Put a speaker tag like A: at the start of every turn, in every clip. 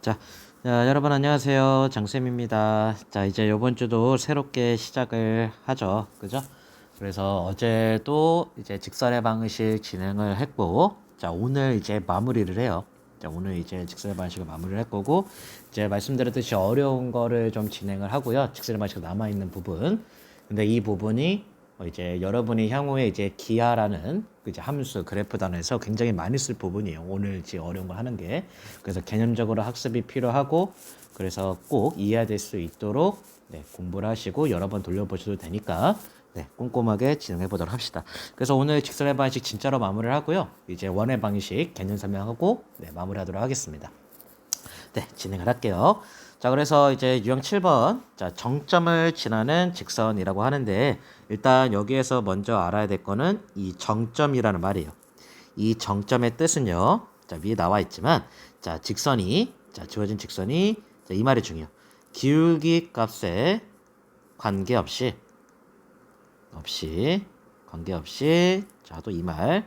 A: 자, 여러분 안녕하세요. 장쌤입니다. 자, 이제 요번 주도 새롭게 시작을 하죠. 그죠? 그래서 어제도 이제 직선의 방식 진행을 했고, 자, 오늘 이제 마무리를 해요. 자, 오늘 이제 직선의 방식을 마무리를 할 거고, 이제 말씀드렸듯이 어려운 거를 좀 진행을 하고요. 직선의 방식 남아있는 부분. 근데 이 부분이 이제 여러분이 향후에 이제 기하라는 그 이제 함수 그래프 단에서 굉장히 많이 쓸 부분이에요. 오늘 이제 어려운 거 하는 게. 그래서 개념적으로 학습이 필요하고 그래서 꼭 이해될 수 있도록 공부를 하시고 여러 번 돌려보셔도 되니까 꼼꼼하게 진행해 보도록 합시다. 그래서 오늘 직선의 방식 진짜로 마무리를 하고요. 이제 원의 방식 개념 설명하고 마무리하도록 하겠습니다. 네, 진행을 할게요. 자, 그래서 이제 유형 7번. 자, 정점을 지나는 직선이라고 하는데, 일단 여기에서 먼저 알아야 될 거는 이 정점이라는 말이에요. 이 정점의 뜻은요. 자, 위에 나와 있지만, 자, 직선이, 자, 주어진 직선이, 자, 이 말이 중요해요. 기울기 값에 관계없이, 관계없이, 자, 또 이 말.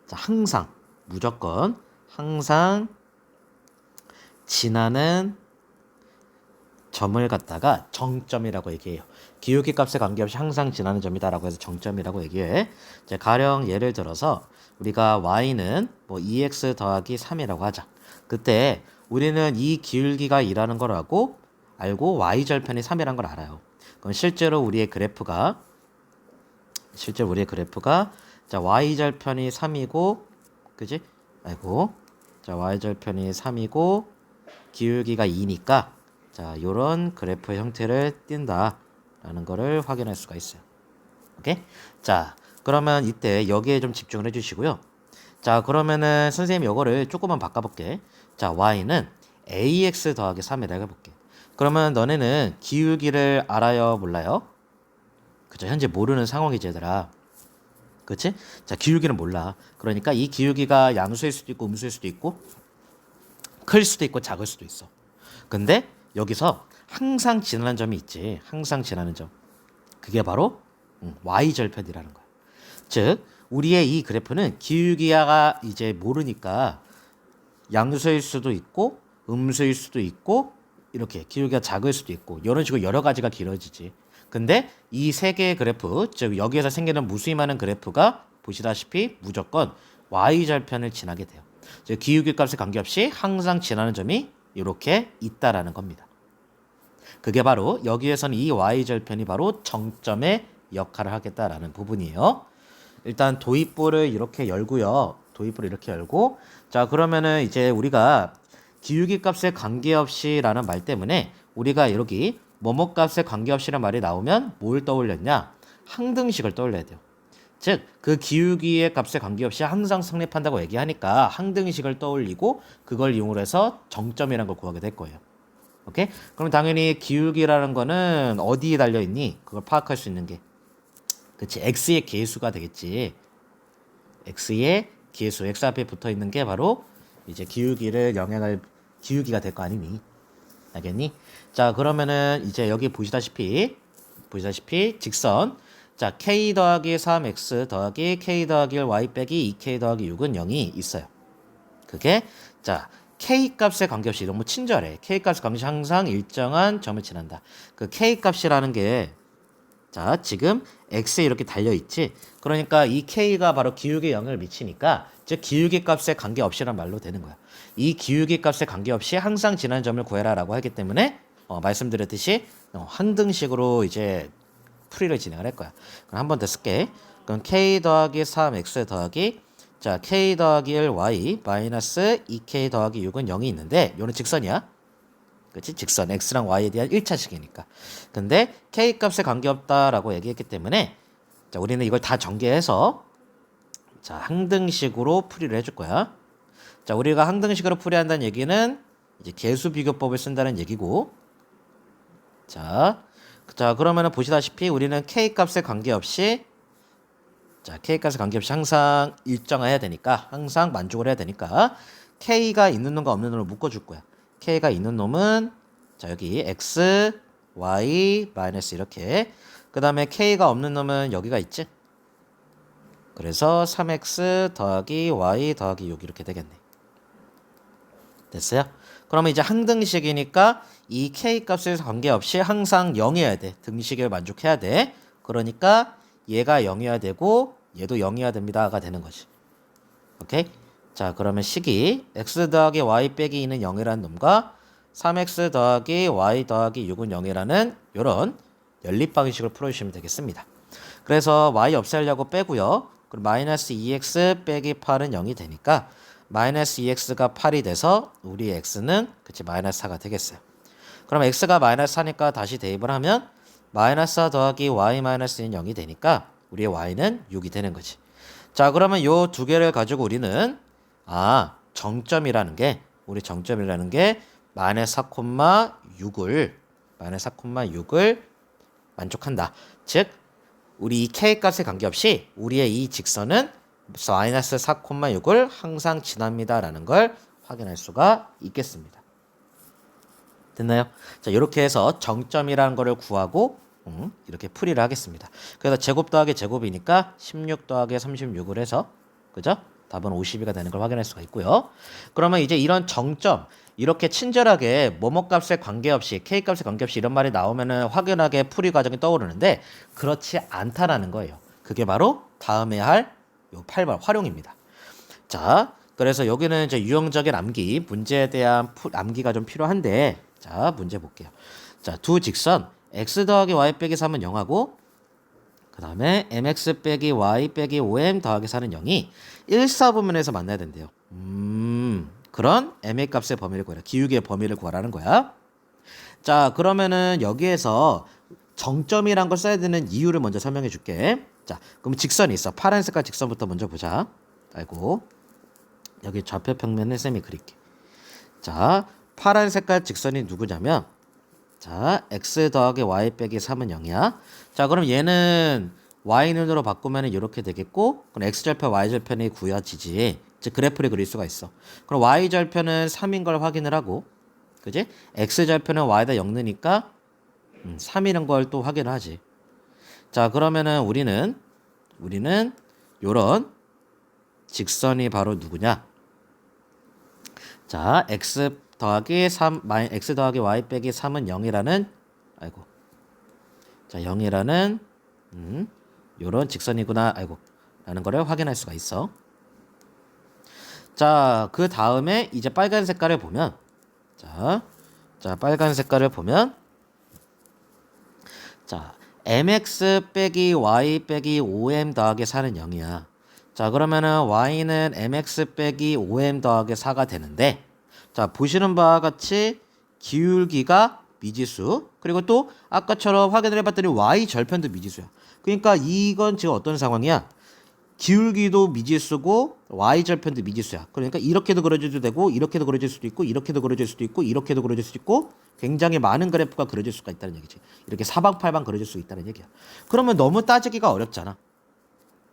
A: 자, 항상, 무조건, 항상 지나는 점을 갖다가 정점이라고 얘기해요. 기울기 값에 관계없이 항상 지나는 점이다라고 해서 정점이라고 얘기해. 이제 가령 예를 들어서 우리가 y는 뭐 2x 더하기 3이라고 하자. 그때 우리는 이 기울기가 2라는 걸 알고 y절편이 3이라는 걸 알아요. 그럼 실제로 우리의 그래프가 자 y절편이 3이고 그지? 자 y절편이 3이고 기울기가 2니까 자, 요런 그래프 형태를 띈다라는 거를 확인할 수가 있어요. 오케이? 자, 그러면 이때 여기에 좀 집중을 해주시고요. 자, 그러면은 선생님이 요거를 조금만 바꿔볼게. 자, y는 ax 더하기 3이라고 해볼게. 그러면 너네는 기울기를 알아요, 몰라요? 그죠? 현재 모르는 상황이지, 얘들아. 그치? 자, 기울기는 몰라. 그러니까 이 기울기가 양수일 수도 있고 음수일 수도 있고 클 수도 있고 작을 수도 있어. 근데 여기서 항상 지나는 점이 있지. 항상 지나는 점. 그게 바로 y절편이라는 거야. 즉 우리의 이 그래프는 기울기가 이제 모르니까 양수일 수도 있고 음수일 수도 있고 이렇게 기울기가 작을 수도 있고 이런 식으로 여러 가지가 길어지지. 근데 이 세 개의 그래프, 즉 여기에서 생기는 무수히 많은 그래프가 보시다시피 무조건 y절편을 지나게 돼요. 즉 기울기 값에 관계없이 항상 지나는 점이 이렇게 있다라는 겁니다. 그게 바로 여기에서는 이 y절편이 바로 정점의 역할을 하겠다라는 부분이에요. 일단 도입부를 이렇게 열고요. 도입부를 이렇게 열고 자 그러면은 이제 우리가 기울기 값에 관계없이라는 말 때문에 우리가 여기 뭐뭐 값에 관계없이라는 말이 나오면 뭘 떠올렸냐? 항등식을 떠올려야 돼요. 즉, 그 기울기의 값에 관계없이 항상 성립한다고 얘기하니까 항등식을 떠올리고 그걸 이용을 해서 정점이라는 걸 구하게 될 거예요. 오케이? 그럼 당연히 기울기라는 거는 어디에 달려있니? 그걸 파악할 수 있는 게. 그치? x의 계수가 되겠지. x의 계수, x 앞에 붙어 있는 게 바로 이제 기울기를 영향할 기울기가 될 거 아니니? 알겠니? 자, 그러면은 이제 여기 보시다시피 직선 자, k 더하기 3x 더하기 k 더하기 1 y 빼기 2k 더하기 6은 0이 있어요. 그게 자 k 값에 관계없이 너무 친절해. k 값에 관계없이 항상 일정한 점을 지난다. 그 k 값이라는 게 자 지금 x에 이렇게 달려있지. 그러니까 이 k가 바로 기울기에 영향을 미치니까 즉 기울기 값에 관계없이란 말로 되는 거야. 이 기울기 값에 관계없이 항상 지나는 점을 구해라 라고 하기 때문에 말씀드렸듯이 항등식으로 이제 풀이를 진행을 할 거야. 그럼 한 번 더 쓸게. 그럼 k 더하기 3x 더하기 자 k 더하기 1y 마이너스 2k 더하기 6은 0이 있는데 요는 직선이야. 그치? 직선 x랑 y에 대한 1차식이니까. 근데 k 값에 관계없다라고 얘기했기 때문에 자 우리는 이걸 다 전개해서 자 항등식으로 풀이를 해줄 거야. 자 우리가 항등식으로 풀이한다는 얘기는 이제 계수 비교법을 쓴다는 얘기고 자 그러면은 보시다시피 우리는 k 값에 관계없이 자 k 값에 관계없이 항상 일정해야 되니까 항상 만족을 해야 되니까 k가 있는 놈과 없는 놈을 묶어줄 거야. k가 있는 놈은 자 여기 x, y, 마이너스 이렇게 그 다음에 k가 없는 놈은 여기가 있지. 그래서 3x 더하기 y 더하기 6 이렇게 되겠네. 됐어요? 그러면 이제 항등식이니까 이 k 값에 관계없이 항상 0이어야 돼. 등식을 만족해야 돼. 그러니까 얘가 0이어야 되고 얘도 0이어야 됩니다가 되는 거지. 오케이? 자, 그러면 식이 x 더하기 y 빼기 2는 0이라는 놈과 3x 더하기 y 더하기 6은 0이라는 요런 연립 방식을 풀어주시면 되겠습니다. 그래서 y 없애려고 빼고요. 그럼 마이너스 2x 빼기 8은 0이 되니까 마이너스 2x가 8이 돼서 우리 x는 그치 마이너스 4가 되겠어요. 그럼 x가 마이너스 4니까 다시 대입을 하면 마이너스 4 더하기 y 마이너스 2는 0이 되니까 우리의 y는 6이 되는 거지. 자, 그러면 요 두 개를 가지고 우리는 정점이라는 게 마이너스 4,6을 만족한다. 즉 우리 이 k 값에 관계없이 우리의 이 직선은 마이너스 4,6을 항상 지납니다라는 걸 확인할 수가 있겠습니다. 됐나요? 자, 이렇게 해서 정점이라는 거를 구하고 이렇게 풀이를 하겠습니다. 그래서 제곱 더하기 제곱이니까 16 더하기 36을 해서 그죠? 답은 52가 되는 걸 확인할 수가 있고요. 그러면 이제 이런 정점 이렇게 친절하게 뭐뭐 값에 관계없이 k 값에 관계없이 이런 말이 나오면은 확연하게 풀이 과정이 떠오르는데 그렇지 않다라는 거예요. 그게 바로 다음에 할 요 8번 활용입니다. 자, 그래서 여기는 이제 유형적인 암기 문제에 대한 암기가 좀 필요한데 자, 문제 볼게요. 자, 두 직선 x 더하기 y 빼기 3은 0하고 그 다음에 mx 빼기 y 빼기 5m 더하기 4는 0이 1사분면에서 만나야 된대요. 그런 m의 값의 범위를 구하라. 기울기의 범위를 구하라는 거야. 자, 그러면은 여기에서 정점이란 걸 써야 되는 이유를 먼저 설명해 줄게. 자, 그럼 직선이 있어. 파란 색깔 직선부터 먼저 보자. 아이고, 여기 좌표 평면을 쌤이 그릴게. 자, 파란 색깔 직선이 누구냐면 자, x 더하기 y 빼기 3은 0이야. 자, 그럼 얘는 y는으로 바꾸면 이렇게 되겠고 그럼 x절편 y절편이 구해지지. 즉 그래프를 그릴 수가 있어. 그럼 y절편은 3인 걸 확인을 하고 그지? x절편은 y에다 0 넣으니까 3이라는 걸 또 확인을 하지. 자, 그러면은 우리는 요런 직선이 바로 누구냐? 자, x 더하기 y 빼기 3은 0이라는 자, 0이라는 요런 직선이구나. 라는 거를 확인할 수가 있어. 자, 그 다음에 이제 빨간 색깔을 보면 자, 빨간 색깔을 보면 자, mx 빼기 y 빼기 5m 더하기 4는 0이야. 자, 그러면은 y는 mx 빼기 5m 더하기 4가 되는데 자, 보시는 바와 같이 기울기가 미지수 그리고 또 아까처럼 확인을 해봤더니 y절편도 미지수야. 그러니까 이건 지금 어떤 상황이야? 기울기도 미지수고 y절편도 미지수야. 그러니까 이렇게도 그려져도 되고 이렇게도 그려질 수도 있고 이렇게도 그려질 수도 있고 이렇게도 그려질 수도 있고 굉장히 많은 그래프가 그려질 수가 있다는 얘기지. 이렇게 사방팔방 그려질 수 있다는 얘기야. 그러면 너무 따지기가 어렵잖아.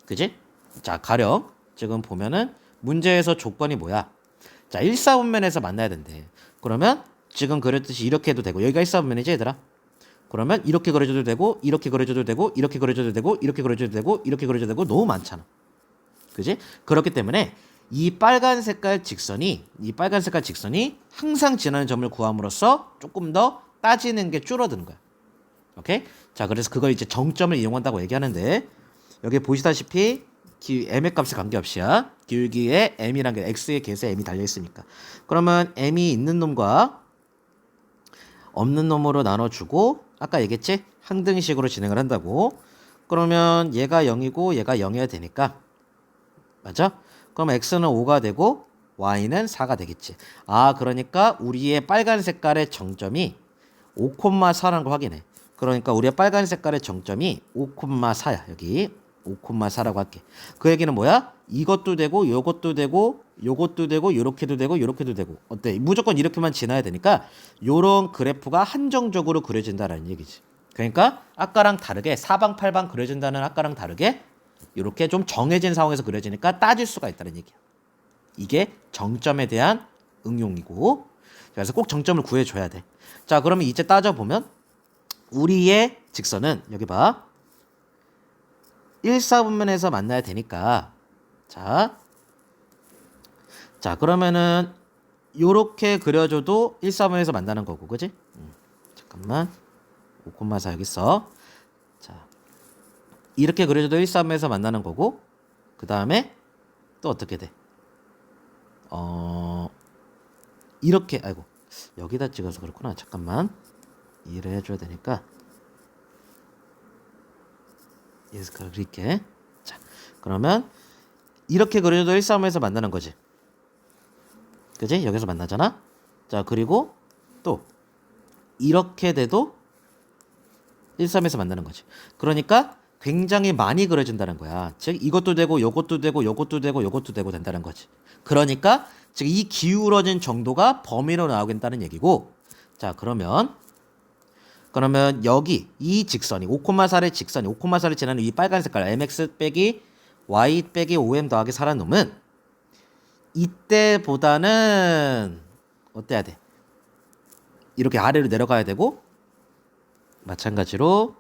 A: 그지? 자, 가령 지금 보면은 문제에서 조건이 뭐야? 자, 1사분면에서 만나야 된대. 그러면 지금 그렸듯이 이렇게 해도 되고 여기가 1사분면이지 얘들아? 그러면 이렇게 그려줘도 되고 이렇게 그려줘도 되고 이렇게 그려줘도 되고 이렇게 그려줘도 되고 이렇게 그려줘도 되고 너무 많잖아. 그지? 그렇기 때문에 이 빨간 색깔 직선이 항상 지나는 점을 구함으로써 조금 더 따지는 게 줄어드는 거야. 오케이? 자, 그래서 그걸 이제 정점을 이용한다고 얘기하는데 여기 보시다시피 m의 값에 관계없이야. 기울기에 m이란 게 x의 계수에 m이 달려 있으니까. 그러면 m이 있는 놈과 없는 놈으로 나눠주고 아까 얘기했지? 항등식으로 진행을 한다고. 그러면 얘가 0이고 얘가 0이어야 되니까 맞아? 그럼 x는 5가 되고 y는 4가 되겠지. 그러니까 우리의 빨간 색깔의 정점이 5,4라는 걸 확인해. 그러니까 우리의 빨간 색깔의 정점이 5,4야. 여기 5,4라고 할게. 그 얘기는 뭐야? 이것도 되고 요것도 되고 요것도 되고 요렇게도 되고 요렇게도 되고 어때? 무조건 이렇게만 지나야 되니까 요런 그래프가 한정적으로 그려진다라는 얘기지. 그러니까 아까랑 다르게 사방팔방 그려진다는 아까랑 다르게 이렇게 좀 정해진 상황에서 그려지니까 따질 수가 있다는 얘기야. 이게 정점에 대한 응용이고 그래서 꼭 정점을 구해줘야 돼. 자, 그러면 이제 따져보면 우리의 직선은 여기 봐. 1사분면에서 만나야 되니까 자, 그러면은 요렇게 그려줘도 1, 3호에서 만나는 거고, 그지? 잠깐만. 5,4 여기 있어. 자, 이렇게 그려줘도 1, 3호에서 만나는 거고, 그 다음에 또 어떻게 돼? 이렇게, 아이고, 여기다 찍어서 그렇구나. 잠깐만. 이해를 해줘야 되니까. 예스카 그릴게. 자, 그러면 이렇게 그려도 1, 3호에서 만나는 거지. 그지? 여기서 만나잖아. 자, 그리고 또 이렇게 돼도 1, 3에서 만나는 거지. 그러니까 굉장히 많이 그려진다는 거야. 즉 이것도 되고 요것도 되고 요것도 되고 요것도 되고 된다는 거지. 그러니까 즉 이 기울어진 정도가 범위로 나오겠다는 얘기고. 자, 그러면 여기 이 직선이 5,4의 직선이 5,4를 지나는 이 빨간 색깔 mx 빼기 y 빼기 5m 더하기 4라는 놈은 이때보다는 어때야 돼? 이렇게 아래로 내려가야 되고, 마찬가지로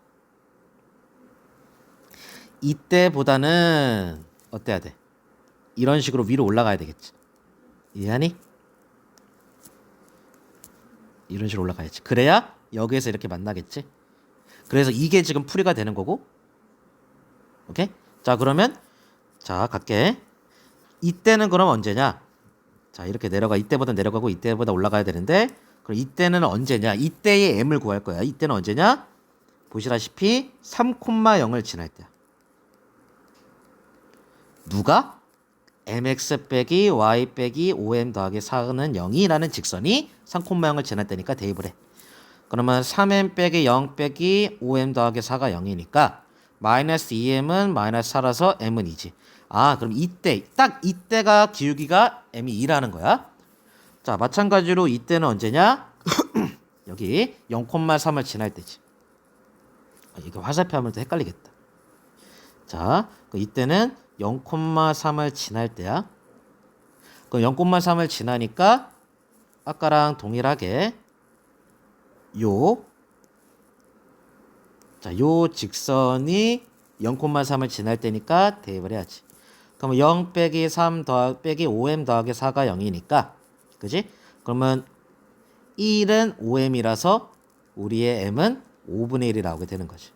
A: 이때보다는 어때야 돼? 이런 식으로 위로 올라가야 되겠지. 이해하니? 이런 식으로 올라가야지. 그래야 여기에서 이렇게 만나겠지. 그래서 이게 지금 풀이가 되는 거고. 오케이? 자, 그러면 자, 갈게. 이때는 그럼 언제냐? 자, 이렇게 내려가. 이때보다 내려가고 이때보다 올라가야 되는데, 그럼 이때는 언제냐? 이때의 m을 구할 거야. 이때는 언제냐? 보시다시피 3,0을 지날 때야. 누가? mx 빼기 y 빼기 5m 더하기 4는 0이라는 직선이 3,0을 지날 때니까 대입을 해. 그러면 3m 빼기 0 빼기 5m 더하기 4가 0이니까 마이너스 2m은 마이너스 4라서 m은 2지. 아, 그럼 이때, 딱 이때가 기울기가 m이 2라는 거야. 자, 마찬가지로 이때는 언제냐? 여기 0,3을 지날 때지. 이게 화살표 하면 또 헷갈리겠다. 자, 이때는 0,3을 지날 때야. 그럼 0,3을 지나니까 아까랑 동일하게 요 직선이 0,3을 지날 때니까 대입을 해야지. 그러면 0 빼기 3 빼기 5m 더하기 4가 0이니까, 그지? 그러면 1은 5m이라서 우리의 m은 5분의 1이 나오게 되는 거지.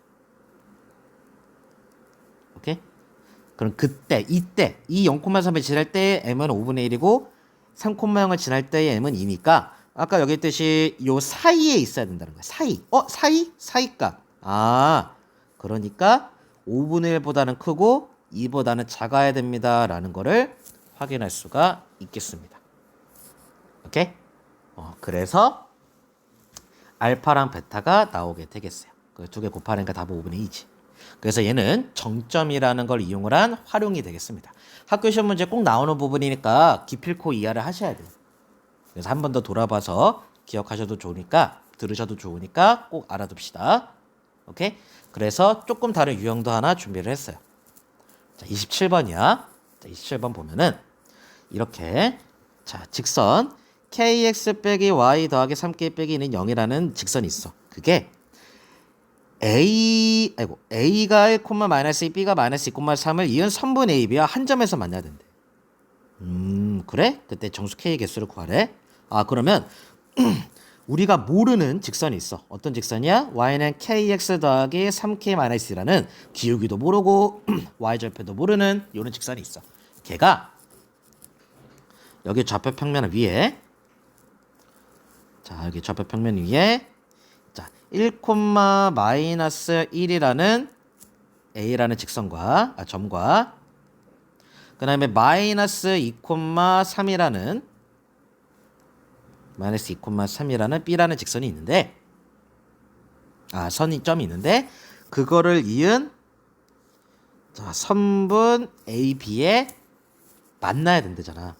A: 오케이? 그럼 이때 이 0,3을 지날 때의 m은 5분의 1이고 3,0을 지날 때의 m은 2니까 아까 여기 있듯이 요 사이에 있어야 된다는 거야. 사이값. 아, 그러니까 5분의 1보다는 크고 2보다는 작아야 됩니다 라는 거를 확인할 수가 있겠습니다. 오케이? 그래서 알파랑 베타가 나오게 되겠어요. 그 두 개 곱하니까 답은 5분의 2지. 그래서 얘는 정점이라는 걸 이용을 한 활용이 되겠습니다. 학교 시험 문제 꼭 나오는 부분이니까 기필코 이해를 하셔야 돼요. 그래서 한 번 더 돌아봐서 기억하셔도 좋으니까, 들으셔도 좋으니까 꼭 알아둡시다. 오케이? 그래서 조금 다른 유형도 하나 준비를 했어요. 자, 27번이야. 자, 27번 보면은 이렇게, 자, 직선 kx 빼기 y 더하기 3k 빼기는 0이라는 직선이 있어. 그게 a가 1, 마이너스 2, b가 마이너스 2, 3을 이은 선분 ab와 한 점에서 만나야 된대. 그래? 그때 정수 k의 개수를 구하래. 아, 그러면 우리가 모르는 직선이 있어. 어떤 직선이야? y는 kx 더하기 3k 마이너스 2라는 기울기도 모르고 y절편도 모르는 이런 직선이 있어. 걔가 여기 좌표 평면 위에, 자, 여기 좌표 평면 위에, 자, 1, 마이너스 1이라는 a라는 직선과, 점과, 그 다음에 마이너스 2,3이라는 b라는 직선이 있는데, 점이 있는데, 그거를 이은, 자, 선분 AB에 만나야 된다잖아.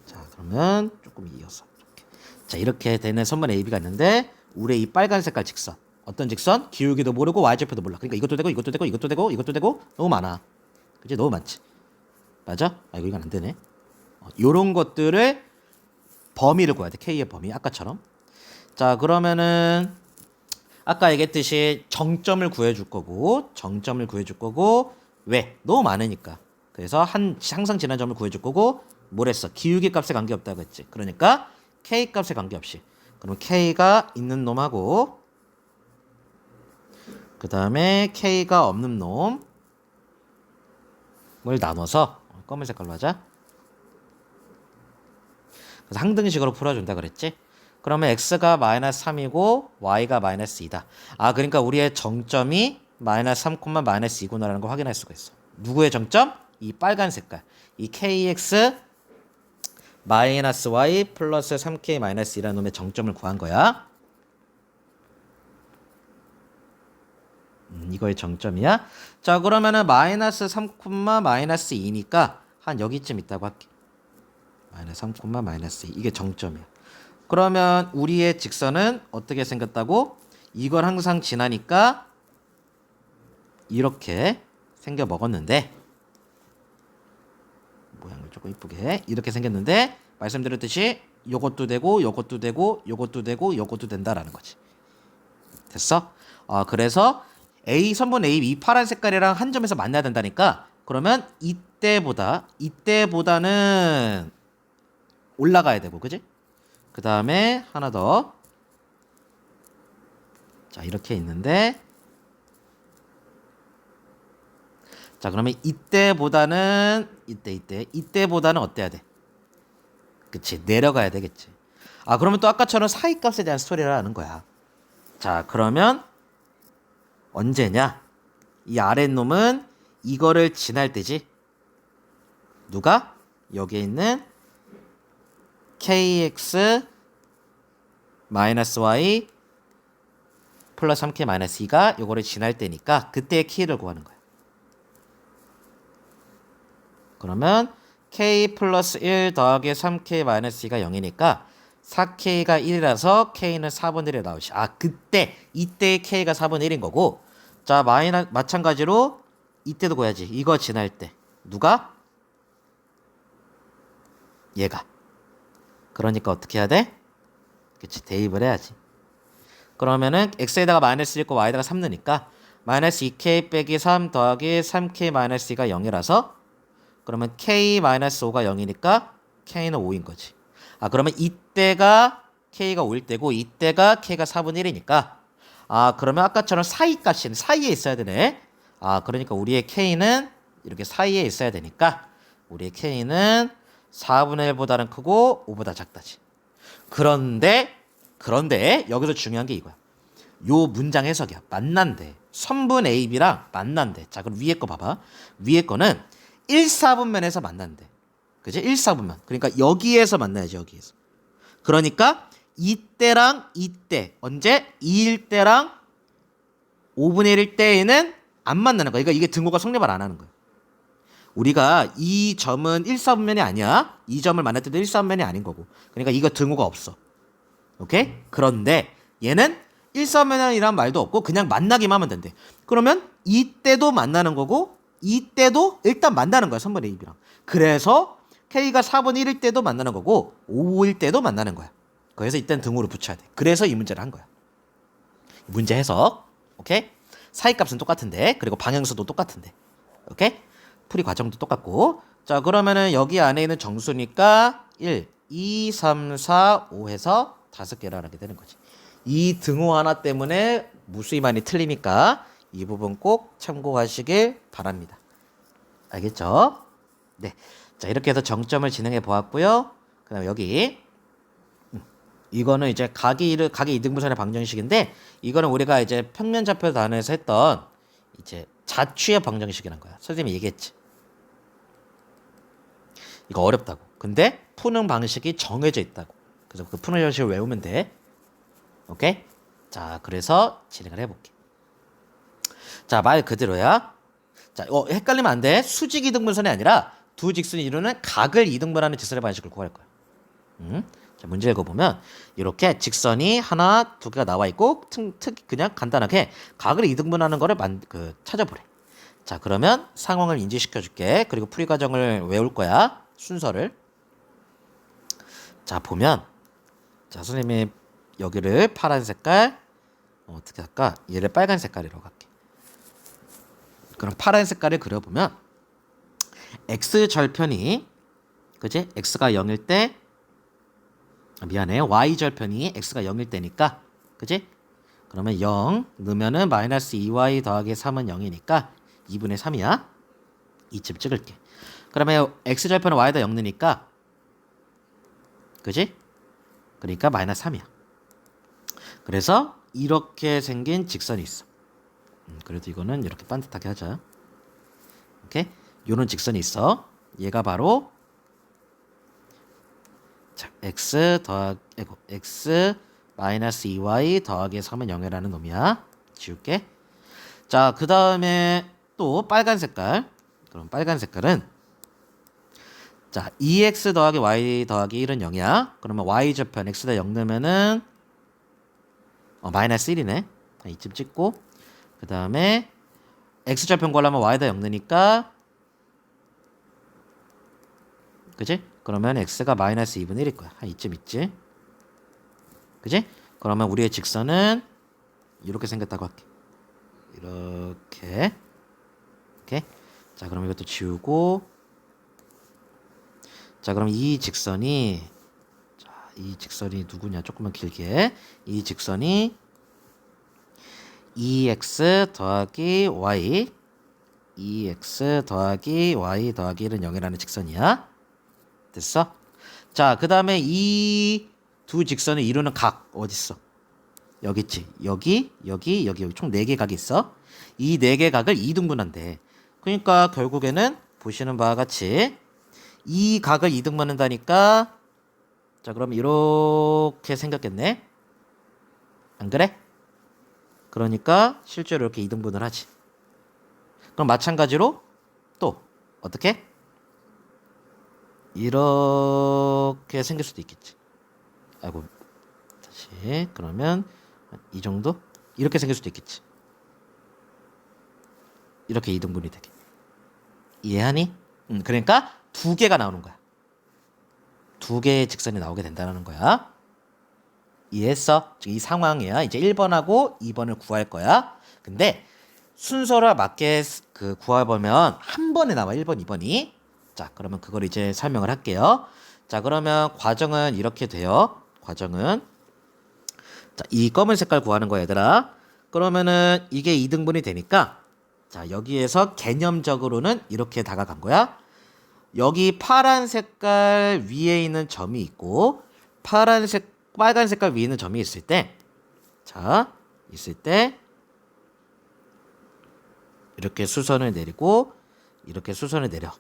A: 자, 그러면 조금 이어서. 자, 이렇게 되는 선분 AB가 있는데, 우리 이 빨간 색깔 직선. 어떤 직선? 기울기도 모르고 y절표도 몰라. 그러니까 이것도 되고, 이것도 되고, 이것도 되고, 이것도 되고, 너무 많아. 그치? 너무 많지. 맞아? 아이고, 이건 안 되네. 요런 것들을 범위를 구해야 돼. K의 범위. 아까처럼. 자, 그러면은 아까 얘기했듯이 정점을 구해줄 거고, 왜? 너무 많으니까. 그래서 항상 지난 점을 구해줄 거고, 뭐랬어? 기울기 값에 관계없다고 했지. 그러니까 k 값에 관계없이. 그럼 k가 있는 놈하고 그 다음에 k가 없는 놈을 나눠서 검은 색깔로 하자. 그래서 항등식으로 풀어준다 그랬지. 그러면 x가 마이너스 3이고 y가 마이너스 2다. 아 그러니까 우리의 정점이 마이너스 3, 마이너스 2구나라는 걸 확인할 수가 있어. 누구의 정점? 이 빨간 색깔. 이 kx 마이너스 y 플러스 3k 마이너스 2라는 놈의 정점을 구한 거야. 이거의 정점이야. 자 그러면은 마이너스 3, 마이너스 2니까 한 여기쯤 있다고 할게. 마이너스 3, 마이너스 2 이게 정점이야. 그러면 우리의 직선은 어떻게 생겼다고? 이걸 항상 지나니까 이렇게 생겨 먹었는데 모양을 조금 이쁘게 해. 이렇게 생겼는데 말씀드렸듯이 요것도 되고 요것도 되고 요것도 되고 요것도 된다라는 거지. 됐어? 그래서 A 선분 A 이 파란 색깔이랑 한 점에서 만나야 된다니까. 그러면 이때보다는 올라가야 되고, 그지? 그 다음에 하나 더. 자 이렇게 있는데 자 그러면 이때보다는 어때야 돼? 그치 내려가야 되겠지. 그러면 또 아까처럼 사이값에 대한 스토리를 하는 거야. 자 그러면 언제냐? 이 아랫놈은 이거를 지날 때지. 누가? 여기에 있는 kx 마이너스 y 플러스 3k 마이너스 2가 요거를 지날 때니까 그때의 k를 구하는 거야. 그러면 k 플러스 1 더하기 3k 마이너스 2가 0이니까 4k가 1이라서 k는 4분의 1이 나오지. 이때의 k가 4분의 1인 거고. 자 마찬가지로 이때도 구해야지. 이거 지날 때 누가? 얘가. 그러니까 어떻게 해야 돼? 그치 대입을 해야지. 그러면은 x에다가 마이너스 1 있고 y에다가 3 넣으니까 마이너스 2k 빼기 3 더하기 3k 마이너스 2가 0이라서 그러면 k 마이너스 5가 0이니까 k는 5인 거지. 그러면 이때가 k가 5일 때고 이때가 k가 4분의 1이니까 그러면 아까처럼 사이값이 사이에 있어야 되네. 그러니까 우리의 k는 이렇게 사이에 있어야 되니까 우리의 k는 4분의 1보다는 크고 5보다 작다지. 그런데 여기서 중요한 게 이거야. 요 문장 해석이야. 만난대. 선분 A, B랑 만난대. 자 그럼 위에 거 봐봐. 위에 거는 1, 4분면에서 만난대. 그치? 1, 4분면. 그러니까 여기에서 만나야지. 여기에서. 그러니까 이때랑 이때 언제? 2일 때랑 5분의 1일 때에는 안 만나는 거야. 그러니까 이게 등호가 성립을 안 하는 거야. 우리가 이 점은 1, 4분면이 아니야. 이 점을 만날 때도 1, 4분면이 아닌 거고. 그러니까 이거 등호가 없어. 오케이? 그런데 얘는 1, 4분면이란 말도 없고 그냥 만나기만 하면 된대. 그러면 이때도 만나는 거고 이때도 일단 만나는 거야. 선분 A, B랑. 그래서 K가 4분의 1일 때도 만나는 거고 5일 때도 만나는 거야. 그래서 이때는 등호를 붙여야 돼. 그래서 이 문제를 한 거야. 문제 해석. 오케이? 사이값은 똑같은데 그리고 방향수도 똑같은데. 오케이? 풀이 과정도 똑같고. 자 그러면은 여기 안에 있는 정수니까 1, 2, 3, 4, 5 해서 5개를 하게 되는 거지. 이 등호 하나 때문에 무수히 많이 틀리니까 이 부분 꼭 참고하시길 바랍니다. 알겠죠? 네. 자 이렇게 해서 정점을 진행해 보았고요. 그 다음에 여기 이거는 이제 각의 이등분선의 방정식인데 이거는 우리가 이제 평면좌표 단원에서 했던 이제 자취의 방정식이란 거야. 선생님이 얘기했지. 이거 어렵다고. 근데 푸는 방식이 정해져 있다고. 그래서 그 푸는 형식을 외우면 돼. 오케이? 자 그래서 진행을 해볼게. 자 말 그대로야. 자 헷갈리면 안 돼. 수직 이등분선이 아니라 두 직선이 이루는 각을 이등분하는 직선의 방식을 구할 거야. 자 문제 읽어보면 이렇게 직선이 하나 두 개가 나와 있고 그냥 간단하게 각을 이등분하는 거를 찾아보래. 자 그러면 상황을 인지시켜 줄게. 그리고 풀이 과정을 외울 거야. 순서를. 자 보면 자 선생님이 여기를 파란 색깔 어떻게 할까? 얘를 빨간 색깔이라고 할게. 그럼 파란 색깔을 그려보면 x절편이 그지? x가 0일 때 미안해. y절편이 x가 0일 때니까 그지? 그러면 0 넣으면은 마이너스 2y 더하기 3은 0이니까 2분의 3이야. 이쯤 찍을게. 그러면 x절편은 y에다 0 넣으니까 그지? 그러니까 마이너스 3이야. 그래서 이렇게 생긴 직선이 있어. 그래도 이거는 이렇게 반듯하게 하자. 오케이? 요런 직선이 있어. 얘가 바로 자, x 마이너스 2y 더하기 3은 0이라는 놈이야. 지울게. 자, 그 다음에 또 빨간 색깔. 그럼 빨간 색깔은 자, 2x 더하기 y 더하기 1은 0이야. 그러면 y절편 x에다 0 넣으면은 마이너스 1이네. 이쯤 찍고 그 다음에 x절편 구하려면 y에다 0 넣으니까 그지? 그러면 x가 마이너스 2분의 1일 거야. 한 이쯤 있지? 그지? 그러면 우리의 직선은 이렇게 생겼다고 할게. 이렇게. 오케이? 자, 그럼 이것도 지우고 자, 그럼 이 직선이 누구냐? 조금만 길게. 이 직선이 2x 더하기 y 2x 더하기 y 더하기 1은 0이라는 직선이야. 됐어? 자, 그 다음에 이 두 직선을 이루는 각 어딨어? 여기 있지. 여기 총 4개 각이 있어. 이 4개 각을 2등분한대. 그러니까 결국에는 보시는 바와 같이 이 각을 2등분한다니까 자, 그럼 이렇게 생겼겠네. 안 그래? 그러니까 실제로 이렇게 2등분을 하지. 그럼 마찬가지로 또 어떻게? 이렇게 생길 수도 있겠지. 아이고, 다시. 그러면 이 정도? 이렇게 생길 수도 있겠지. 이렇게 2등분이 되게. 이해하니? 그러니까 2개가 나오는 거야. 2개의 직선이 나오게 된다는 거야. 이해했어? 이 상황이야. 이제 1번하고 2번을 구할 거야. 근데 순서를 맞게 구해보면 한 번에 나와. 1번, 2번이. 자, 그러면 그걸 이제 설명을 할게요. 자, 그러면 과정은 이렇게 돼요. 과정은 자, 이 검은 색깔 구하는 거야, 얘들아. 그러면은 이게 2등분이 되니까 자, 여기에서 개념적으로는 이렇게 다가간 거야. 여기 파란 색깔 위에 있는 점이 있고 빨간 색깔 위에 있는 점이 있을 때 자, 있을 때 이렇게 수선을 내리고 이렇게 수선을 내려.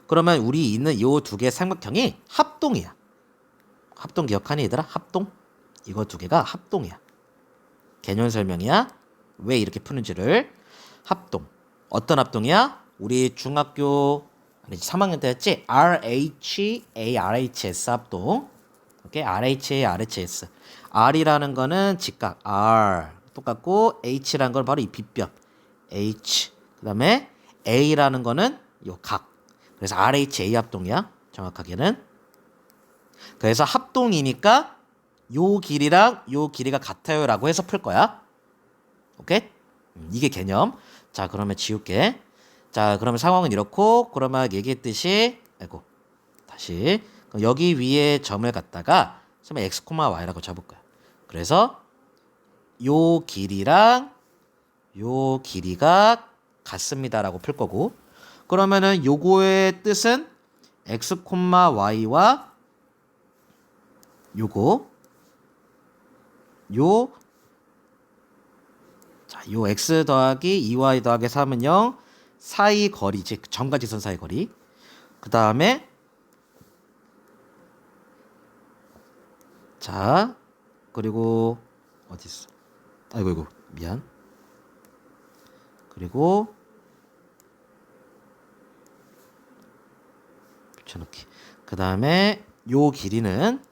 A: 그러면 우리 있는 요 2개의 삼각형이 합동이야. 합동 기억하니 얘들아? 합동? 이거 2개가 합동이야. 개념 설명이야. 왜 이렇게 푸는지를. 합동. 어떤 합동이야? 우리 중학교 아니 3학년 때 했지? RHARHS 합동. 오케이? RHARHS. R이라는 거는 직각 R 똑같고 H라는 건 바로 이 빗변 H. 그다음에 A라는 거는 요 각. 그래서 RHA 합동이야. 정확하게는. 그래서 합동이니까 요 길이랑 요 길이가 같아요라고 해서 풀 거야. 오케이? 이게 개념. 자, 그러면 지울게. 자, 그러면 상황은 이렇고 그러면 얘기했듯이 아이고 다시 여기 위에 점을 갖다가 x, y라고 잡을 거야. 그래서 요 길이랑 요 길이가 같습니다라고 풀 거고 그러면은 요거의 뜻은 x, y와 요거 요 x 더하기 2y 더하기 3은 0 사이 거리지. 점과 지선 사이 거리. 그 다음에 자 그리고 어디 있어? 아이고 미안. 그리고 붙여넣기. 그 다음에 요 길이는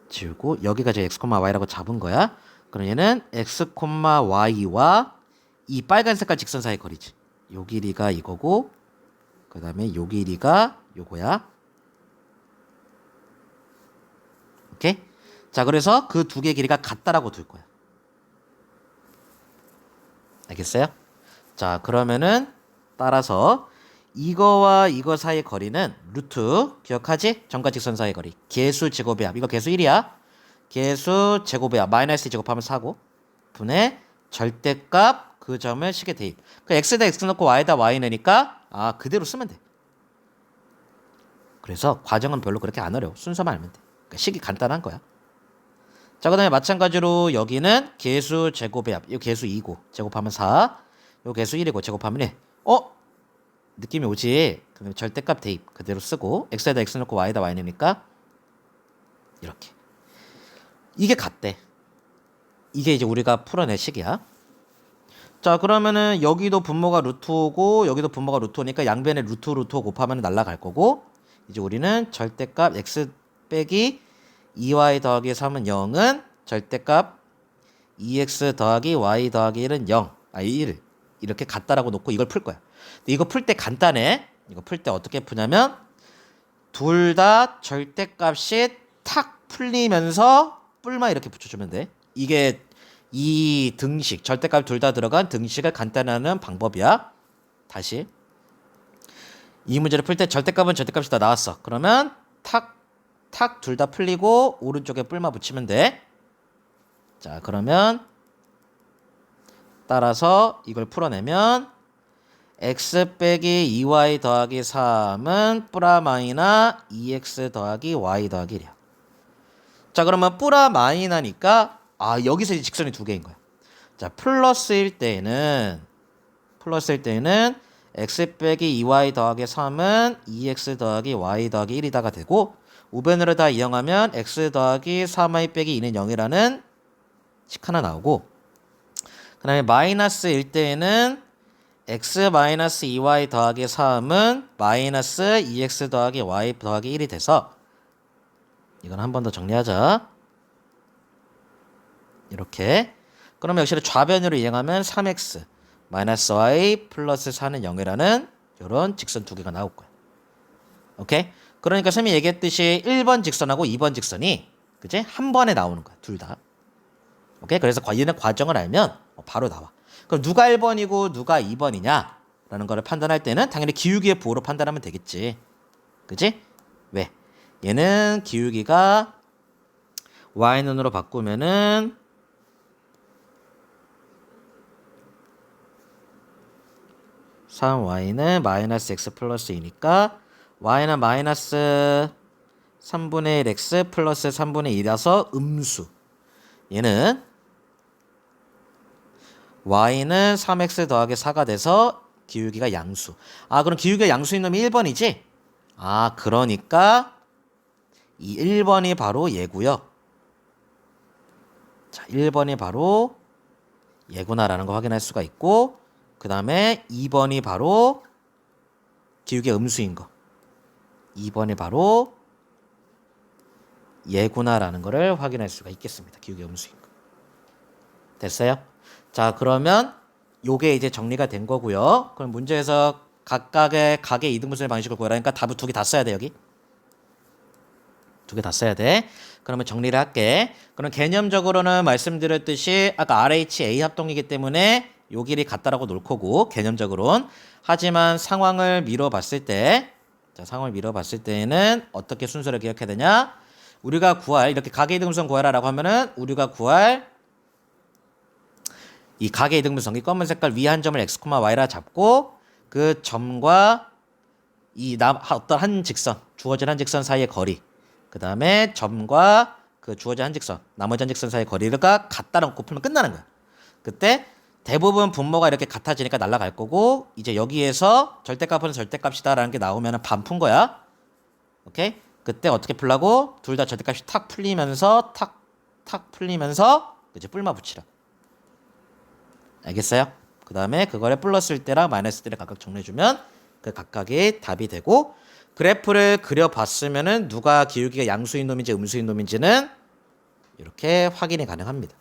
A: 지우고 여기가 제 x, y라고 잡은 거야. 그럼 얘는 x, y와 이 빨간 색깔 직선 사이 거리지. 요 길이가 이거고 그 다음에 요 길이가 요거야. 오케이? 자, 그래서 그 두 개의 길이가 같다라고 둘 거야. 알겠어요? 자, 그러면은 따라서 이거와 이거 사이의 거리는 루트 기억하지? 점과 직선 사이의 거리 계수 제곱의 합. 이거 계수 1이야. 계수 제곱의 합 마이너스 제곱하면 4고 분의 절대값 그 점을 식에 대입. 그 x에다 x 넣고 y에다 y 넣으니까 그대로 쓰면 돼. 그래서 과정은 별로 그렇게 안 어려워. 순서만 알면 돼. 그러니까 식이 간단한 거야. 자, 그 다음에 마찬가지로 여기는 계수 제곱의 합. 이거 계수 2고 제곱하면 4. 이거 계수 1이고 제곱하면 1. 느낌이 오지? 그럼 절대값 대입 그대로 쓰고 x에다 x 넣고 y에다 y 넣으니까 이렇게. 이게 같대. 이게 이제 우리가 풀어낼 식이야. 자, 그러면은 여기도 분모가 루트 5고 여기도 분모가 루트 5니까 양변에 루트 5 곱하면 날라갈 거고 이제 우리는 절대값 x 빼기 2y 더하기 3은 0은 절대값 2x 더하기 y 더하기 1은 0. 1. 이렇게 같다라고 놓고 이걸 풀 거야. 근데 이거 풀 때 간단해. 이거 풀 때 어떻게 푸냐면 둘 다 절대값이 탁 풀리면서 뿔만 이렇게 붙여주면 돼. 이게 이 등식, 절대값 둘 다 들어간 등식을 간단하는 방법이야. 다시. 이 문제를 풀 때 절대값은 절대값이 다 나왔어. 그러면 탁 둘 다 풀리고 오른쪽에 뿔만 붙이면 돼. 자, 그러면 따라서 이걸 풀어내면 x 빼기 2y 더하기 3은 뿌라 마이나 2x 더하기 y 더하기 1이야. 자, 그러면 뿌라 마이나니까 여기서 이제 직선이 두 개인 거야. 자, 플러스일 때에는 x 빼기 2y 더하기 3은 2x 더하기 y 더하기 1이다가 되고 우변으로 다 이용하면 x 더하기 3y 빼기 2는 0이라는 식 하나 나오고 그 다음에 마이너스일 때에는 x 마이너스 2y 더하기 3은 마이너스 2x 더하기 y 더하기 1이 돼서 이건 한 번 더 정리하자. 이렇게. 그러면 역시 좌변으로 이행하면 3x 마이너스 y 플러스 4는 0이라는 이런 직선 두 개가 나올 거야. 오케이? 그러니까 쌤이 얘기했듯이 1번 직선하고 2번 직선이 그치? 한 번에 나오는 거야. 둘 다. 오케이? 그래서 얘는 과정을 알면 바로 나와. 그럼 누가 1번이고 누가 2번이냐? 라는 거를 판단할 때는 당연히 기울기의 부호로 판단하면 되겠지. 그치? 왜? 얘는 기울기가 y는으로 바꾸면은 3y는 마이너스 x 플러스 2니까 y는 마이너스 3분의 1x 플러스 3분의 2라서 음수. 얘는 y는 3x 더하기 4가 돼서 기울기가 양수. 그럼 기울기가 양수인 놈이 1번이지? 그러니까 이 1번이 바로 얘고요. 자, 1번이 바로 얘구나라는 거 확인할 수가 있고 그 다음에 2번이 바로 기울기가 음수인 거. 2번이 바로 얘구나라는 거를 확인할 수가 있겠습니다. 기울기가 음수인 거. 됐어요? 자, 그러면 요게 이제 정리가 된 거고요. 그럼 문제에서 각각의 각의 이등분선의 방식을 구하라니까 답을 두 개 다 써야 돼, 여기. 두 개 다 써야 돼. 그러면 정리를 할게. 그럼 개념적으로는 말씀드렸듯이 아까 RHA 합동이기 때문에 요 길이 같다라고 놓을 거고 개념적으로는. 하지만 상황을 미뤄봤을 때 상황을 미뤄봤을 때에는 어떻게 순서를 기억해야 되냐? 우리가 구할 이렇게 각의 이등분선 구하라라고 하면은 우리가 구할 이 각의 이등분선 이 검은 색깔 위 한 점을 x, y라 잡고 그 점과 이 어떤 한 직선 주어진 한 직선 사이의 거리 그 다음에 점과 그 주어진 한 직선 나머지 한 직선 사이의 거리가 같다라고 풀면 끝나는 거야. 그때 대부분 분모가 이렇게 같아지니까 날아갈 거고 이제 여기에서 절대값은 절대값이다라는 게 나오면 반 푼 거야. 오케이? 그때 어떻게 풀라고? 둘 다 절대값이 탁 풀리면서 탁 풀리면서 이제 뿔마 붙이라. 알겠어요? 그 다음에 그거를 플러스일 때랑 마이너스일 때를 각각 정리해주면 그 각각의 답이 되고 그래프를 그려봤으면은 누가 기울기가 양수인 놈인지 음수인 놈인지는 이렇게 확인이 가능합니다.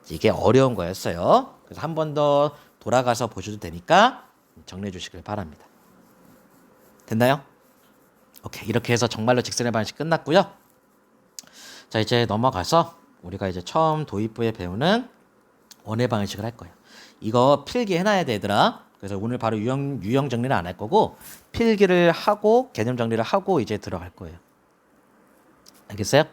A: 이게 어려운 거였어요. 그래서 한 번 더 돌아가서 보셔도 되니까 정리해 주시길 바랍니다. 됐나요? 오케이. 이렇게 해서 정말로 직선의 방식 끝났고요. 자, 이제 넘어가서 우리가 이제 처음 도입부에 배우는 원의 방정식을 할 거예요. 이거 필기 해놔야 돼, 얘들아. 그래서 오늘 바로 유형 정리는 안 할 거고 필기를 하고 개념 정리를 하고 이제 들어갈 거예요. 알겠어요?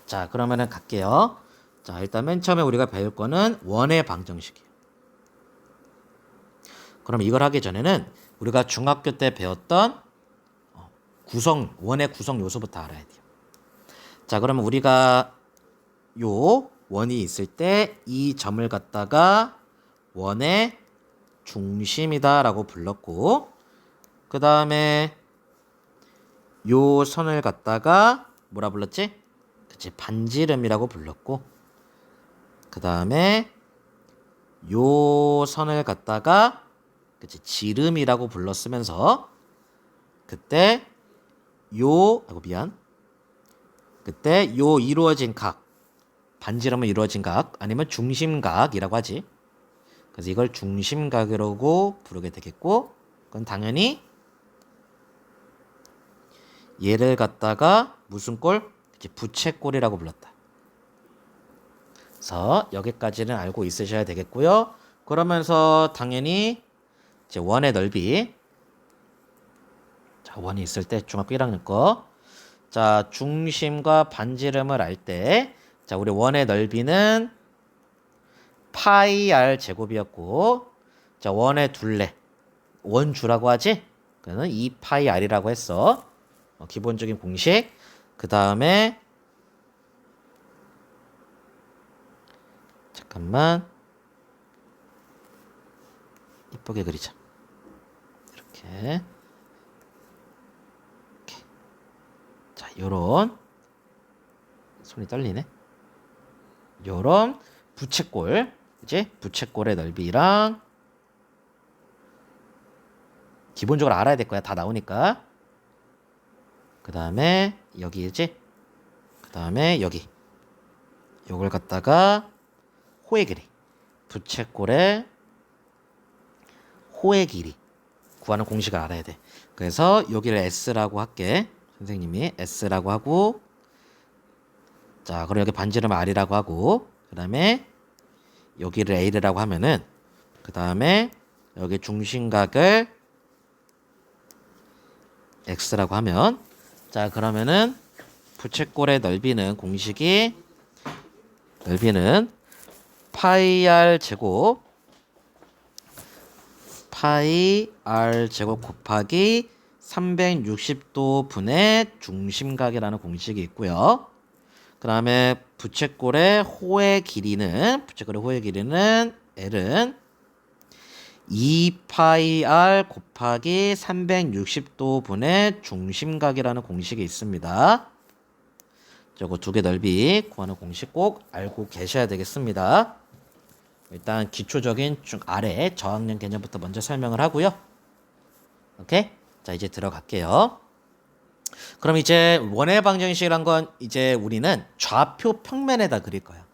A: 자, 그러면은 갈게요. 자, 일단 맨 처음에 우리가 배울 거는 원의 방정식이에요. 그럼 이걸 하기 전에는 우리가 중학교 때 배웠던 원의 구성 요소부터 알아야 돼요. 자, 그러면 우리가 요 원이 있을 때 이 점을 갖다가 원의 중심이다라고 불렀고, 그 다음에 요 선을 갖다가 뭐라 불렀지? 그치, 반지름이라고 불렀고, 그 다음에 요 선을 갖다가 그치, 지름이라고 불렀으면서 그때 그때 요 이루어진 각, 반지름은 이루어진 각 아니면 중심각이라고 하지. 그래서 이걸 중심각이라고 부르게 되겠고, 그건 당연히 얘를 갖다가 무슨 꼴? 부채꼴이라고 불렀다. 그래서 여기까지는 알고 있으셔야 되겠고요. 그러면서 당연히 이제 원의 넓이, 자, 원이 있을 때 중학교 1학년 거, 자, 중심과 반지름을 알 때, 자, 우리 원의 넓이는 파이 r 제곱이었고, 자, 원의 둘레, 원주라고 하지? 그는 2파이 r이라고 했어. 기본적인 공식. 그 다음에 잠깐만 이쁘게 그리자. 이렇게. 자, 요런 손이 떨리네. 요런 부채꼴, 이제 부채꼴의 넓이랑 기본적으로 알아야 될 거야. 다 나오니까. 그 다음에 여기지. 그 다음에 여기. 요걸 갖다가 호의 길이, 부채꼴의 호의 길이 구하는 공식을 알아야 돼. 그래서 여기를 S라고 할게. 선생님이 S라고 하고, 자, 그럼 여기 반지름 R이라고 하고, 그 다음에 여기를 A라고 하면은, 그 다음에 여기 중심각을 X라고 하면, 자, 그러면은 부채꼴의 넓이는 공식이, 넓이는 파이 r 제곱 곱하기 360도 분의 중심각이라는 공식이 있고요. 그 다음에 부채꼴의 호의 길이는 L은 2파이 r 곱하기 360도 분의 중심각이라는 공식이 있습니다. 저거 두 개 넓이 구하는 공식 꼭 알고 계셔야 되겠습니다. 일단 기초적인 아래 저학년 개념부터 먼저 설명을 하고요. 오케이? 자, 이제 들어갈게요. 그럼 이제 원의 방정식이란 건 이제 우리는 좌표 평면에다 그릴 거야.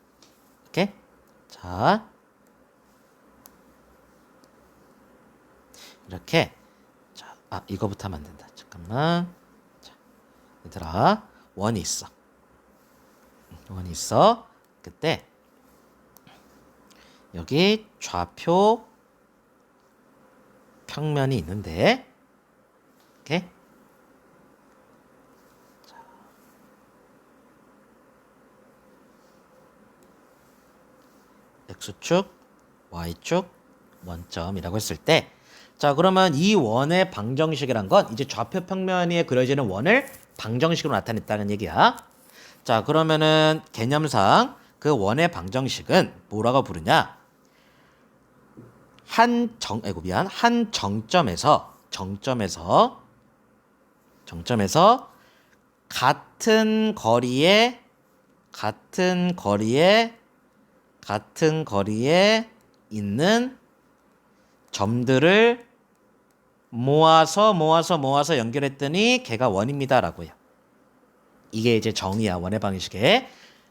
A: 오케이? 자, 이렇게. 자, 이거부터 하면 안 된다. 잠깐만. 자, 얘들아, 원이 있어. 그때 여기 좌표 평면이 있는데, 오케이? 자, X축, Y축, 원점이라고 했을 때, 자, 그러면 이 원의 방정식이란 건 이제 좌표 평면 위에 그려지는 원을 방정식으로 나타냈다는 얘기야. 자, 그러면은 개념상 그 원의 방정식은 뭐라고 부르냐? 한 정점에서 같은 거리에 있는 점들을 모아서 연결했더니 걔가 원입니다라고 해요. 이게 이제 정의야, 원의 방식에.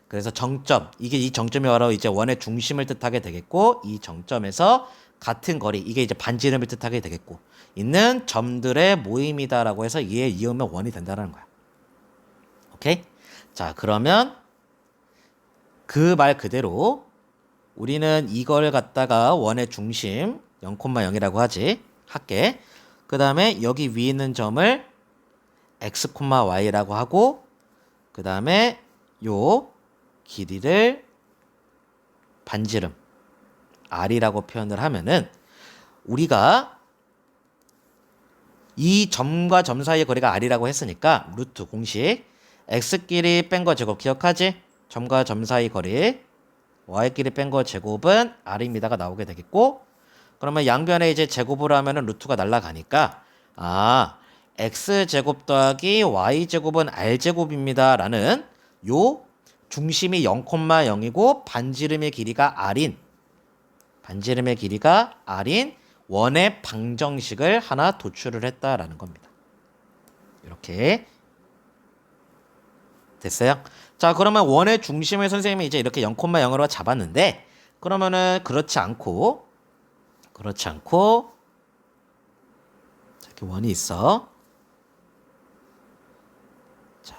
A: 그래서 정점, 이 정점이 바로 이제 원의 중심을 뜻하게 되겠고, 이 정점에서 같은 거리, 이게 이제 반지름을 뜻하게 되겠고, 있는 점들의 모임이다라고 해서 얘 이으면 원이 된다는 거야. 오케이? 자, 그러면 그 말 그대로 우리는 이걸 갖다가 원의 중심 0,0이라고 할게. 그 다음에 여기 위에 있는 점을 x, y라고 하고 그 다음에 요 길이를 반지름 r이라고 표현을 하면은 우리가 이 점과 점 사이의 거리가 r이라고 했으니까 루트 공식 x끼리 뺀 거 제곱 기억하지? 점과 점 사이 거리 y끼리 뺀 거 제곱은 r입니다가 나오게 되겠고 그러면 양변에 이제 제곱을 하면은 루트가 날아가니까 x제곱 더하기 y제곱은 r제곱입니다 라는 요 중심이 0,0이고 반지름의 길이가 r인 원의 방정식을 하나 도출을 했다라는 겁니다. 이렇게 됐어요? 자, 그러면 원의 중심을 선생님이 이제 이렇게 0,0으로 잡았는데 그러면은 그렇지 않고 이렇게 원이 있어. 자,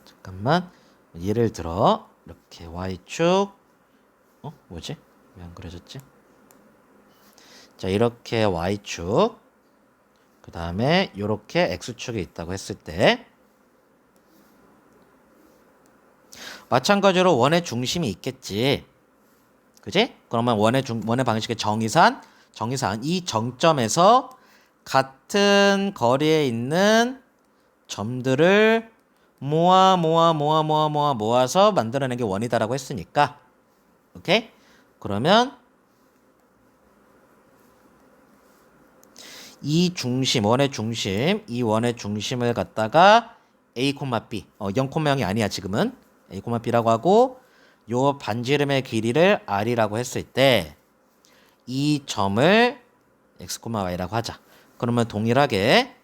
A: 잠깐만. 예를 들어 이렇게 y축 뭐지? 왜 안 그려졌지? 자, 이렇게 y축 그 다음에 이렇게 x축이 있다고 했을 때 마찬가지로 원의 중심이 있겠지. 그지? 그러면 원의 방식의 정의산 이 정점에서 같은 거리에 있는 점들을 모아서 만들어낸 게 원이다라고 했으니까 오케이? 그러면 이 원의 중심을 갖다가 a, b 0,0이 아니야 지금은 a, b라고 하고 요 반지름의 길이를 r이라고 했을 때 이 점을 x, y라고 하자. 그러면 동일하게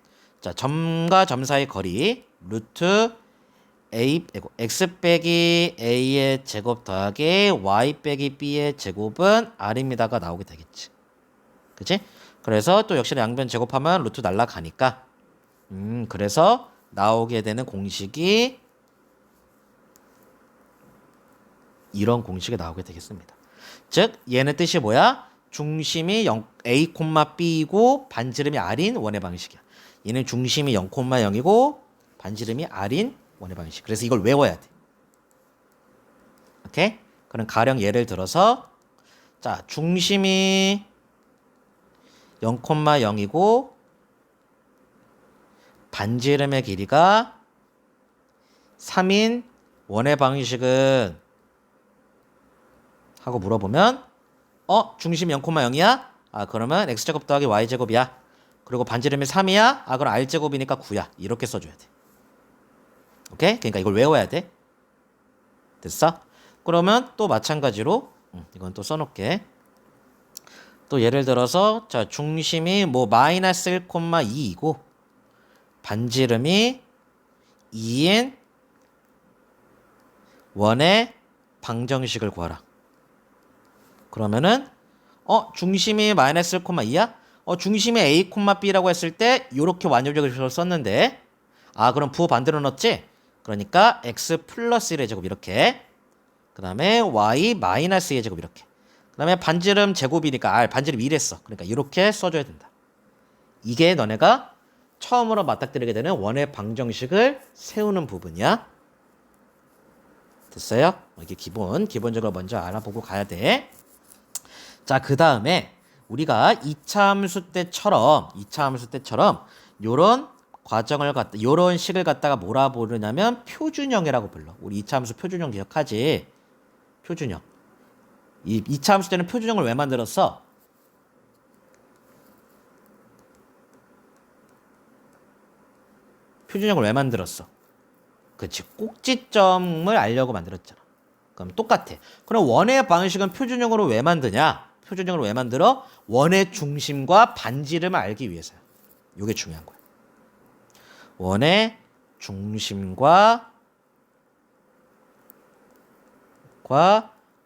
A: 자, 점과 점 사이 거리 루트 x 빼기 a의 제곱 더하기 y 빼기 b의 제곱은 r입니다가 나오게 되겠지. 그치? 그래서 또 역시 양변 제곱하면 루트 날라가니까 그래서 나오게 되는 공식이 이런 공식이 나오게 되겠습니다. 즉 얘는 뜻이 뭐야? 중심이 a, b이고 반지름이 r인 원의 방식이야. 얘는 중심이 0,0이고 반지름이 r인 원의 방식. 그래서 이걸 외워야 돼. 오케이? 그럼 가령 예를 들어서 자, 중심이 0,0이고 반지름의 길이가 3인 원의 방식은 하고 물어보면 중심 0,0이야? 그러면 x제곱 더하기 y제곱이야. 그리고 반지름이 3이야? 그럼 r제곱이니까 9야. 이렇게 써줘야 돼. 오케이? 그러니까 이걸 외워야 돼. 됐어? 그러면 또 마찬가지로 이건 또 써놓을게. 또 예를 들어서 자, 중심이 마이너스 1,2이고 반지름이 2인 원의 방정식을 구하라. 그러면은 중심이 마이너스 1,2야? 중심이 a, b라고 했을 때 이렇게 완전적으로 썼는데 그럼 부호 반대로 넣었지? 그러니까 x 플러스 1의 제곱 이렇게 그 다음에 y 마이너스 2의 제곱 이렇게 그 다음에 반지름 제곱이니까 반지름 1했어. 그러니까 이렇게 써줘야 된다. 이게 너네가 처음으로 맞닥뜨리게 되는 원의 방정식을 세우는 부분이야. 됐어요? 이게 기본적으로 먼저 알아보고 가야 돼. 자, 그 다음에 우리가 2차 함수 때처럼 요런 과정을 요런 식을 갖다가 뭐라 부르냐면 표준형이라고 불러. 우리 2차 함수 표준형 기억하지? 표준형. 이 2차 함수 때는 표준형을 왜 만들었어? 표준형을 왜 만들었어? 그치, 꼭지점을 알려고 만들었잖아. 그럼 똑같아. 그럼 원의 방식은 표준형으로 왜 만드냐? 표준형으로 왜 만들어? 원의 중심과 반지름을 알기 위해서야. 이게 중요한 거야. 원의 중심과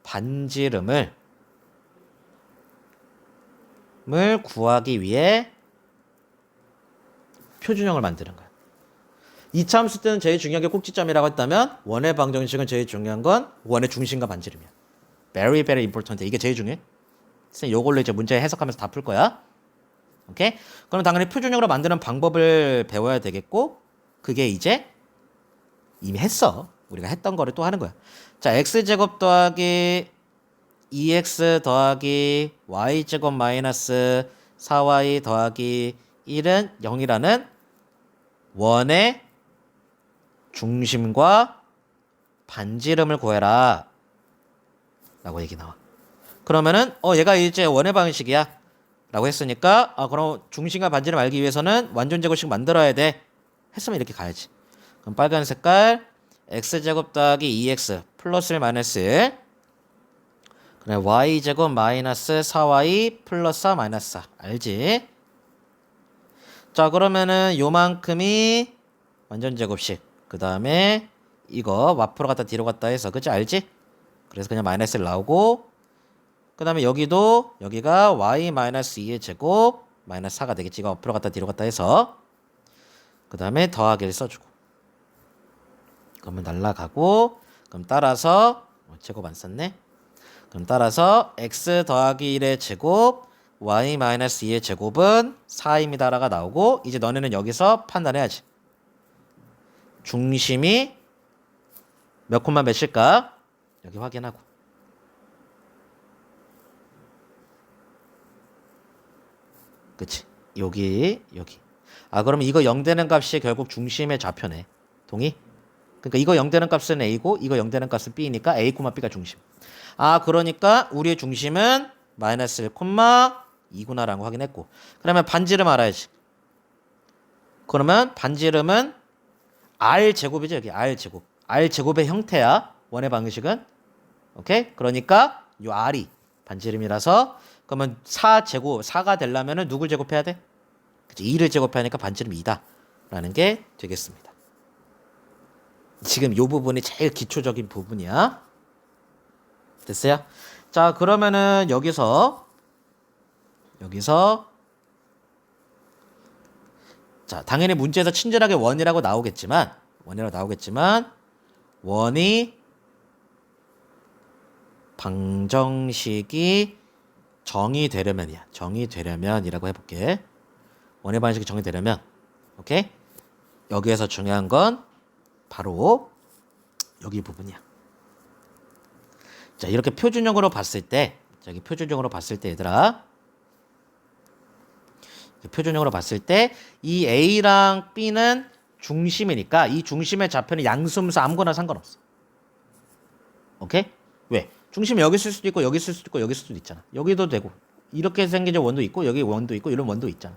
A: 반지름을 구하기 위해 표준형을 만드는 거야. 2차 함수 때는 제일 중요한 게 꼭지점이라고 했다면 원의 방정식은 제일 중요한 건 원의 중심과 반지름이야. Very very important. 이게 제일 중요해. 선생님 요걸로 이제 문제 해석하면서 다 풀 거야. 오케이? 그럼 당연히 표준형으로 만드는 방법을 배워야 되겠고 그게 이제 이미 했어. 우리가 했던 거를 또 하는 거야. 자, x제곱 더하기 2x 더하기 y제곱 마이너스 4y 더하기 1은 0이라는 원의 중심과 반지름을 구해라 라고 얘기 나와. 그러면은 얘가 이제 원의 방식이야 라고 했으니까 그럼 중심과 반지름 알기 위해서는 완전 제곱식 만들어야 돼 했으면 이렇게 가야지. 그럼 빨간 색깔 x제곱 더하기 2x 플러스 1 마이너스 1 그래 y제곱 마이너스 4y 플러스 4 마이너스 4 알지? 자 그러면은 요만큼이 완전 제곱식 그 다음에 이거 앞으로 갔다 뒤로 갔다 해서 그치 알지? 그래서 그냥 마이너스 1 나오고 그 다음에 여기도 여기가 y 마이너스 2의 제곱 마이너스 4가 되겠지. 이거 앞으로 갔다 뒤로 갔다 해서 그 다음에 더하기를 써주고 그러면 날라가고 그럼 따라서 제곱 안 썼네. 그럼 따라서 x 더하기 1의 제곱 y 마이너스 2의 제곱은 4입니다라가 나오고 이제 너네는 여기서 판단해야지. 중심이 몇 콤마 몇일까? 여기 확인하고 그치? 여기 그럼 이거 0 되는 값이 결국 중심의 좌표네. 동의? 그러니까 이거 0 되는 값은 A고 이거 0 되는 값은 B니까 A, B가 중심. 그러니까 우리의 중심은 마이너스 1, 2구나라는 거 확인했고 그러면 반지름 알아야지. 그러면 반지름은 R제곱이죠. 여기 R제곱. R제곱의 형태야. 원의 방식은. 오케이? 그러니까 요 R이 반지름이라서 그러면 4제곱, 4가 되려면 누굴 제곱해야 돼? 그치? 2를 제곱해야 하니까 반지름이 2다. 라는 게 되겠습니다. 지금 요 부분이 제일 기초적인 부분이야. 됐어요? 자, 그러면은 여기서 자, 당연히 문제에서 친절하게 원이라고 나오겠지만 원이 방정식이 정의되려면이야. 정의되려면이라고 해볼게. 원의 방정식이 정의되려면 오케이? 여기에서 중요한 건 바로 여기 부분이야. 자, 이렇게 표준형으로 봤을 때 얘들아 표준형으로 봤을 때 이 A랑 B는 중심이니까 이 중심의 좌표는 양수함수 아무거나 상관없어. 오케이? 왜? 중심이 여기 있을 수도 있고 여기 있을 수도 있고 여기 있을 수도 있잖아. 여기도 되고 이렇게 생긴 원도 있고 여기 원도 있고 이런 원도 있잖아.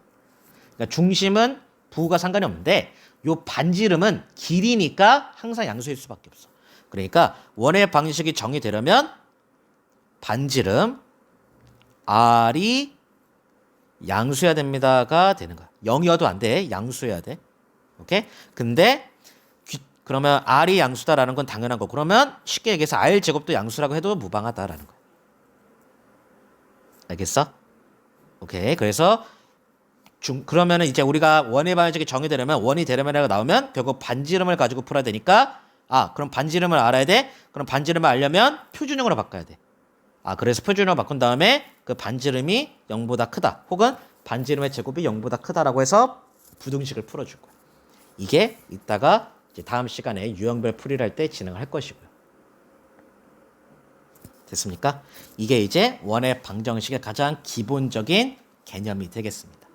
A: 그러니까 중심은 부호가 상관이 없는데 요 반지름은 길이니까 항상 양수일 수밖에 없어. 그러니까 원의 방식이 정의되려면 반지름 R이 양수해야 됩니다가 되는 거야. 0이어도 안 돼. 양수해야 돼. 오케이? 근데 그러면 R이 양수다라는 건 당연한 거. 그러면 쉽게 얘기해서 R 제곱도 양수라고 해도 무방하다라는 거야. 알겠어? 오케이. 그래서 그러면은 이제 우리가 원의 방정식이 정의되려면 원이 되려면이라고 나오면 결국 반지름을 가지고 풀어야 되니까 그럼 반지름을 알아야 돼. 그럼 반지름을 알려면 표준형으로 바꿔야 돼. 그래서 표준형으로 바꾼 다음에 그 반지름이 0보다 크다. 혹은 반지름의 제곱이 0보다 크다라고 해서 부등식을 풀어줄 거야. 이게 이따가 이제 다음 시간에 유형별 풀이를 할 때 진행을 할 것이고요. 됐습니까? 이게 이제 원의 방정식의 가장 기본적인 개념이 되겠습니다.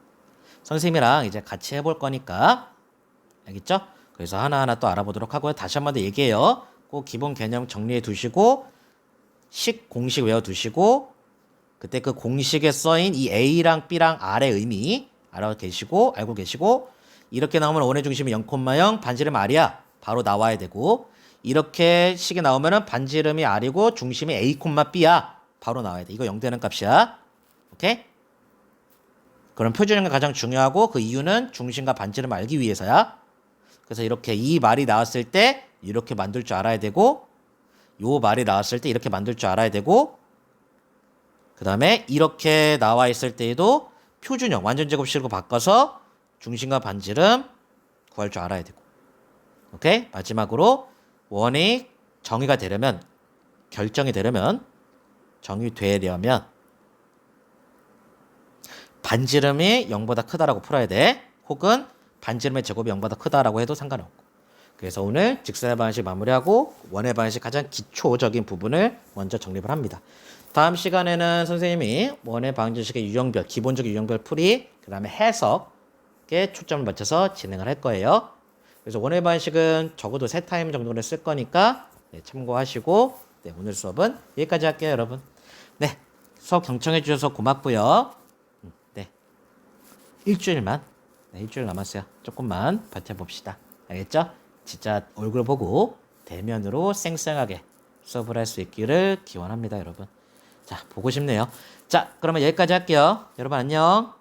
A: 선생님이랑 이제 같이 해볼 거니까 알겠죠? 그래서 하나하나 또 알아보도록 하고요. 다시 한 번 더 얘기해요. 꼭 기본 개념 정리해 두시고 공식 외워 두시고 그때 그 공식에 써인 이 A랑 B랑 R의 의미 알고 계시고 이렇게 나오면 원의 중심이 0,0 반지름 R이야. 바로 나와야 되고 이렇게 식이 나오면은 반지름이 R이고 중심이 A, B야. 바로 나와야 돼. 이거 0 되는 값이야. 오케이? 그럼 표준형이 가장 중요하고 그 이유는 중심과 반지름을 알기 위해서야. 그래서 이렇게 이 말이 나왔을 때 이렇게 만들 줄 알아야 되고 요 말이 나왔을 때 이렇게 만들 줄 알아야 되고 그 다음에 이렇게 나와 있을 때에도 표준형 완전 제곱식으로 바꿔서 중심과 반지름 구할 줄 알아야 되고 오케이? 마지막으로 원이 정의가 되려면 결정이 되려면 정의되려면 반지름이 0보다 크다라고 풀어야 돼. 혹은 반지름의 제곱이 0보다 크다라고 해도 상관없고. 그래서 오늘 직선의 방식 마무리하고 원의 방식 가장 기초적인 부분을 먼저 정립을 합니다. 다음 시간에는 선생님이 원의 방정식의 유형별, 기본적인 유형별 풀이, 그 다음에 해석에 초점을 맞춰서 진행을 할 거예요. 그래서 원의 방식은 적어도 3타임 정도는 쓸 거니까 네, 참고하시고 네, 오늘 수업은 여기까지 할게요, 여러분. 네, 수업 경청해 주셔서 고맙고요. 네, 일주일만, 네, 일주일 남았어요. 조금만 버텨봅시다. 알겠죠? 진짜 얼굴 보고 대면으로 쌩쌩하게 수업을 할 수 있기를 기원합니다, 여러분. 자, 보고 싶네요. 자, 그러면 여기까지 할게요. 여러분 안녕.